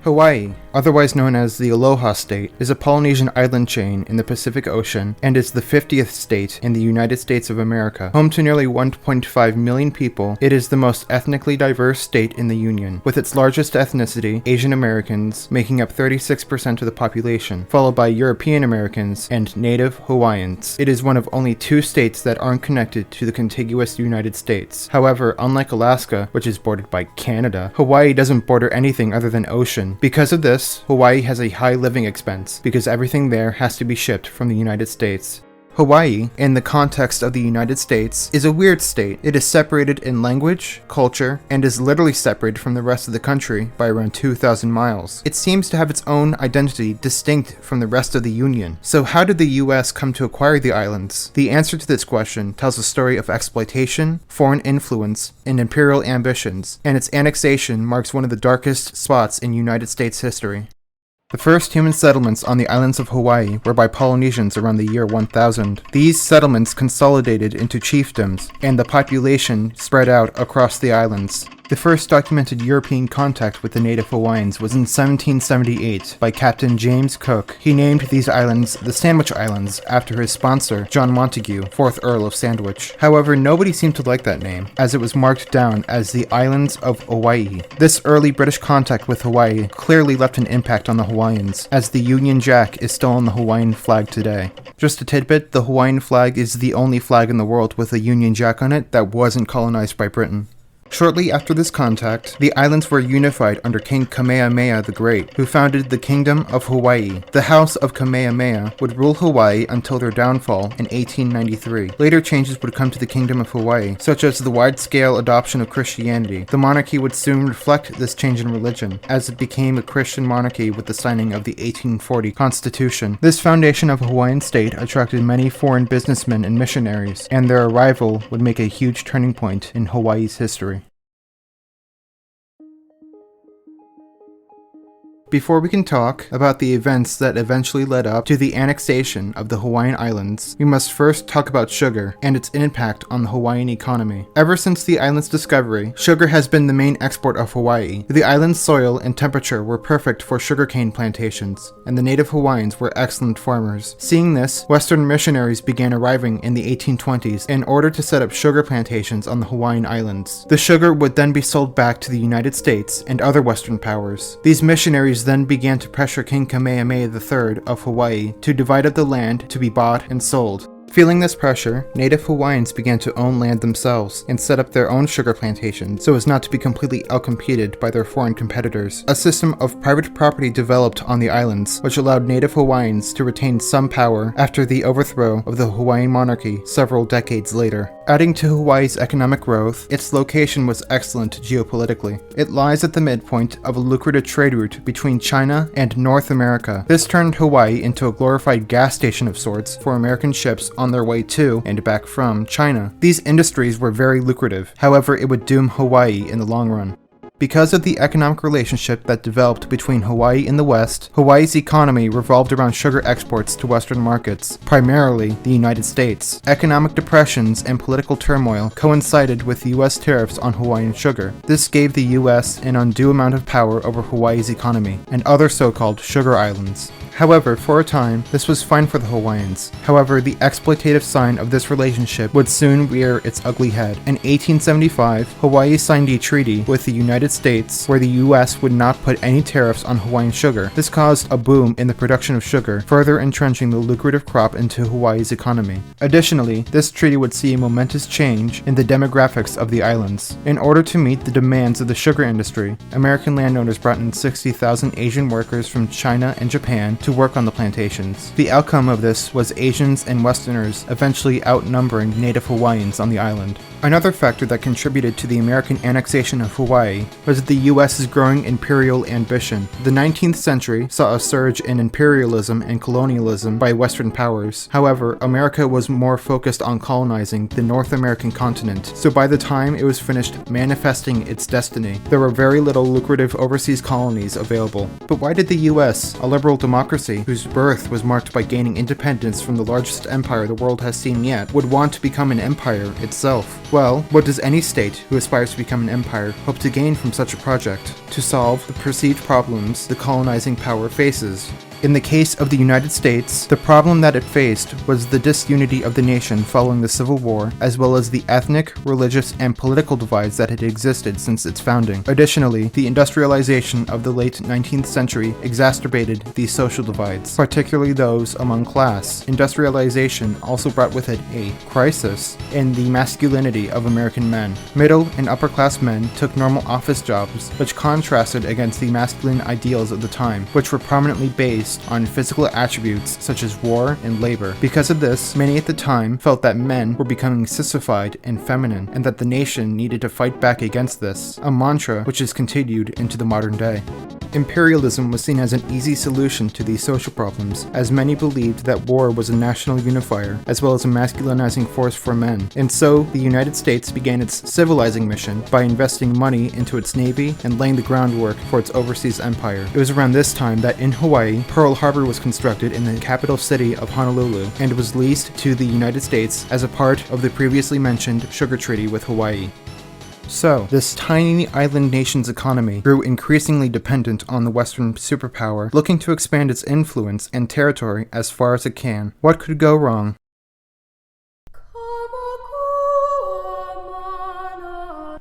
Hawaii, otherwise known as the Aloha State, is a Polynesian island chain in the Pacific Ocean and is the 50th state in the United States of America. Home to nearly 1.5 million people, it is the most ethnically diverse state in the Union, with its largest ethnicity, Asian Americans, making up 36% of the population, followed by European Americans and Native Hawaiians. It is one of only two states that aren't connected to the contiguous United States. However, unlike Alaska, which is bordered by Canada, Hawaii doesn't border anything other than ocean. Because of this, Hawaii has a high living expense, because everything there has to be shipped from the United States. Hawaii, in the context of the United States, is a weird state. It is separated in language, culture, and is literally separated from the rest of the country by around 2,000 miles. It seems to have its own identity distinct from the rest of the Union. So how did the US come to acquire the islands? The answer to this question tells a story of exploitation, foreign influence, and imperial ambitions, and its annexation marks one of the darkest spots in United States history. The first human settlements on the islands of Hawaii were by Polynesians around the year 1000. These settlements consolidated into chiefdoms, and the population spread out across the islands. The first documented European contact with the native Hawaiians was in 1778 by Captain James Cook. He named these islands the Sandwich Islands after his sponsor, John Montagu, 4th Earl of Sandwich. However, nobody seemed to like that name, as it was marked down as the Islands of Hawaii. This early British contact with Hawaii clearly left an impact on the Hawaiians, as the Union Jack is still on the Hawaiian flag today. Just a tidbit, the Hawaiian flag is the only flag in the world with a Union Jack on it that wasn't colonized by Britain. Shortly after this contact, the islands were unified under King Kamehameha the Great, who founded the Kingdom of Hawaii. The House of Kamehameha would rule Hawaii until their downfall in 1893. Later changes would come to the Kingdom of Hawaii, such as the wide-scale adoption of Christianity. The monarchy would soon reflect this change in religion, as it became a Christian monarchy with the signing of the 1840 Constitution. This foundation of a Hawaiian state attracted many foreign businessmen and missionaries, and their arrival would make a huge turning point in Hawaii's history. Before we can talk about the events that eventually led up to the annexation of the Hawaiian Islands, we must first talk about sugar and its impact on the Hawaiian economy. Ever since the island's discovery, sugar has been the main export of Hawaii. The island's soil and temperature were perfect for sugarcane plantations, and the native Hawaiians were excellent farmers. Seeing this, Western missionaries began arriving in the 1820s in order to set up sugar plantations on the Hawaiian Islands. The sugar would then be sold back to the United States and other Western powers. These missionaries then began to pressure King Kamehameha III of Hawaii to divide up the land to be bought and sold. Feeling this pressure, native Hawaiians began to own land themselves and set up their own sugar plantations so as not to be completely outcompeted by their foreign competitors. A system of private property developed on the islands, which allowed native Hawaiians to retain some power after the overthrow of the Hawaiian monarchy several decades later. Adding to Hawaii's economic growth, its location was excellent geopolitically. It lies at the midpoint of a lucrative trade route between China and North America. This turned Hawaii into a glorified gas station of sorts for American ships on their way to and back from China. These industries were very lucrative, however it would doom Hawaii in the long run. Because of the economic relationship that developed between Hawaii and the West, Hawaii's economy revolved around sugar exports to Western markets, primarily the United States. Economic depressions and political turmoil coincided with US tariffs on Hawaiian sugar. This gave the US an undue amount of power over Hawaii's economy and other so-called sugar islands. However, for a time, this was fine for the Hawaiians. However, the exploitative side of this relationship would soon rear its ugly head. In 1875, Hawaii signed a treaty with the United States where the US would not put any tariffs on Hawaiian sugar. This caused a boom in the production of sugar, further entrenching the lucrative crop into Hawaii's economy. Additionally, this treaty would see a momentous change in the demographics of the islands. In order to meet the demands of the sugar industry, American landowners brought in 60,000 Asian workers from China and Japan to work on the plantations. The outcome of this was Asians and Westerners eventually outnumbering native Hawaiians on the island. Another factor that contributed to the American annexation of Hawaii was the US's growing imperial ambition. The 19th century saw a surge in imperialism and colonialism by Western powers. However, America was more focused on colonizing the North American continent, so by the time it was finished manifesting its destiny, there were very little lucrative overseas colonies available. But why did the US, a liberal democracy whose birth was marked by gaining independence from the largest empire the world has seen yet, would want to become an empire itself? Well, what does any state who aspires to become an empire hope to gain from from such a project to solve the perceived problems the colonizing power faces. In the case of the United States, the problem that it faced was the disunity of the nation following the Civil War, as well as the ethnic, religious, and political divides that had existed since its founding. Additionally, the industrialization of the late 19th century exacerbated these social divides, particularly those among class. Industrialization also brought with it a crisis in the masculinity of American men. Middle and upper class men took normal office jobs, which contrasted against the masculine ideals of the time, which were prominently based on physical attributes such as war and labor. Because of this, many at the time felt that men were becoming sissified and feminine, and that the nation needed to fight back against this, a mantra which has continued into the modern day. Imperialism was seen as an easy solution to these social problems, as many believed that war was a national unifier, as well as a masculinizing force for men. And so, the United States began its civilizing mission by investing money into its navy and laying the groundwork for its overseas empire. It was around this time that in Hawaii, Pearl Harbor was constructed in the capital city of Honolulu, and was leased to the United States as a part of the previously mentioned Sugar Treaty with Hawaii. So, this tiny island nation's economy grew increasingly dependent on the Western superpower, looking to expand its influence and territory as far as it can. What could go wrong?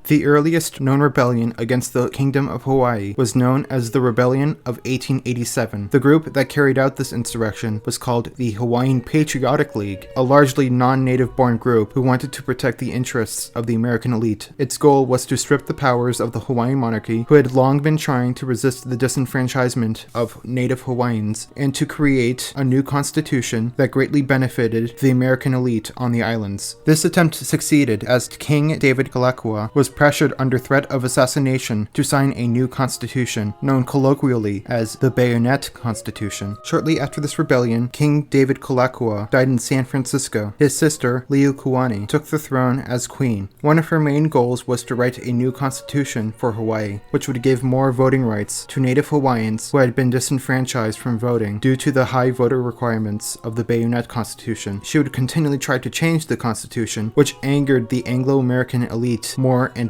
The earliest known rebellion against the Kingdom of Hawaii was known as the Rebellion of 1887. The group that carried out this insurrection was called the Hawaiian Patriotic League, a largely non-native born group who wanted to protect the interests of the American elite. Its goal was to strip the powers of the Hawaiian monarchy, who had long been trying to resist the disenfranchisement of native Hawaiians, and to create a new constitution that greatly benefited the American elite on the islands. This attempt succeeded as King David Kalakaua was pressured under threat of assassination to sign a new constitution, known colloquially as the Bayonet Constitution. Shortly after this rebellion, King David Kalakaua died in San Francisco. His sister, Liukuani, took the throne as queen. One of her main goals was to write a new constitution for Hawaii, which would give more voting rights to native Hawaiians who had been disenfranchised from voting due to the high voter requirements of the Bayonet Constitution. She would continually try to change the constitution, which angered the Anglo-American elite more and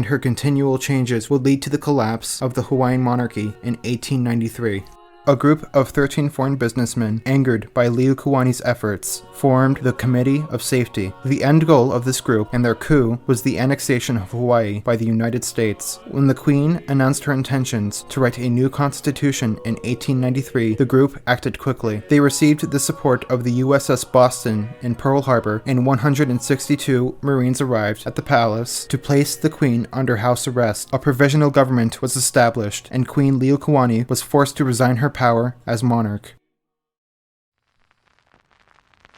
her continual changes would lead to the collapse of the Hawaiian monarchy in 1893. A group of 13 foreign businessmen, angered by Liukuani's efforts, formed the Committee of Safety. The end goal of this group and their coup was the annexation of Hawaii by the United States. When the Queen announced her intentions to write a new constitution in 1893, the group acted quickly. They received the support of the USS Boston in Pearl Harbor, and 162 Marines arrived at the palace to place the Queen under house arrest. A provisional government was established, and Queen Liukuani was forced to resign her power as monarch.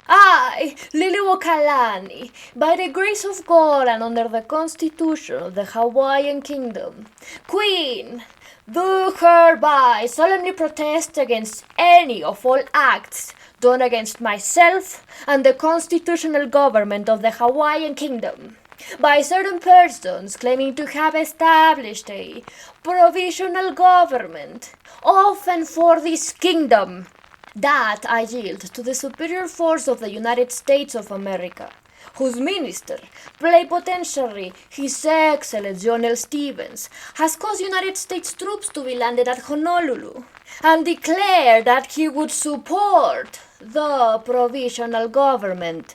I, Liliuokalani, by the grace of God and under the Constitution of the Hawaiian Kingdom, Queen, do hereby solemnly protest against any of all acts done against myself and the constitutional government of the Hawaiian Kingdom by certain persons claiming to have established a provisional government of and for this kingdom, that I yield to the superior force of the United States of America, whose minister, plenipotentiary, His Excellency John L. Stevens, has caused United States troops to be landed at Honolulu, and declared that he would support the provisional government.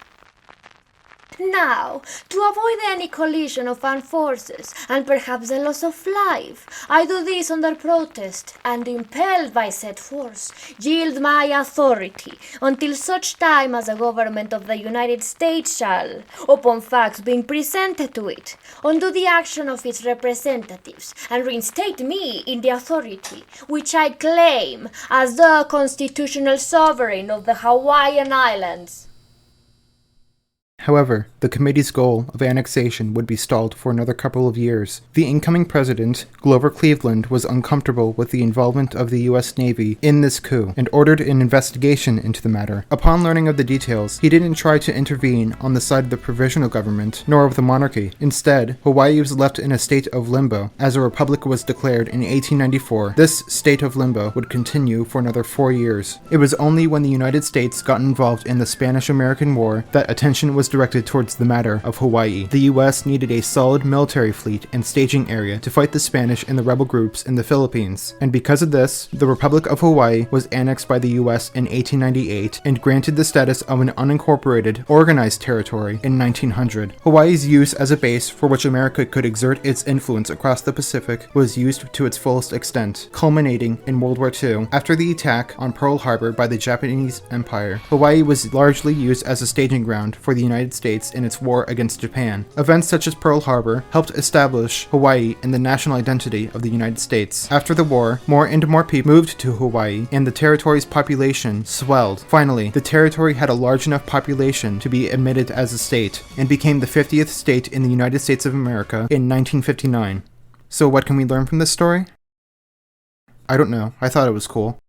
Now, to avoid any collision of armed forces, and perhaps the loss of life, I do this under protest, and impelled by said force, yield my authority, until such time as the government of the United States shall, upon facts being presented to it, undo the action of its representatives, and reinstate me in the authority which I claim as the constitutional sovereign of the Hawaiian Islands. However, the committee's goal of annexation would be stalled for another couple of years. The incoming president, Grover Cleveland, was uncomfortable with the involvement of the U.S. Navy in this coup and ordered an investigation into the matter. Upon learning of the details, he didn't try to intervene on the side of the provisional government, nor of the monarchy. Instead, Hawaii was left in a state of limbo, as a republic was declared in 1894. This state of limbo would continue for another 4 years. It was only when the United States got involved in the Spanish-American War that attention was was directed towards the matter of Hawaii. The US needed a solid military fleet and staging area to fight the Spanish and the rebel groups in the Philippines, and because of this, the Republic of Hawaii was annexed by the US in 1898 and granted the status of an unincorporated, organized territory in 1900. Hawaii's use as a base for which America could exert its influence across the Pacific was used to its fullest extent, culminating in World War II. After the attack on Pearl Harbor by the Japanese Empire, Hawaii was largely used as a staging ground for the United States in its war against Japan. Events such as Pearl Harbor helped establish Hawaii in the national identity of the United States. After the war, more and more people moved to Hawaii, and the territory's population swelled. Finally, the territory had a large enough population to be admitted as a state, and became the 50th state in the United States of America in 1959. So what can we learn from this story? I don't know, I thought it was cool.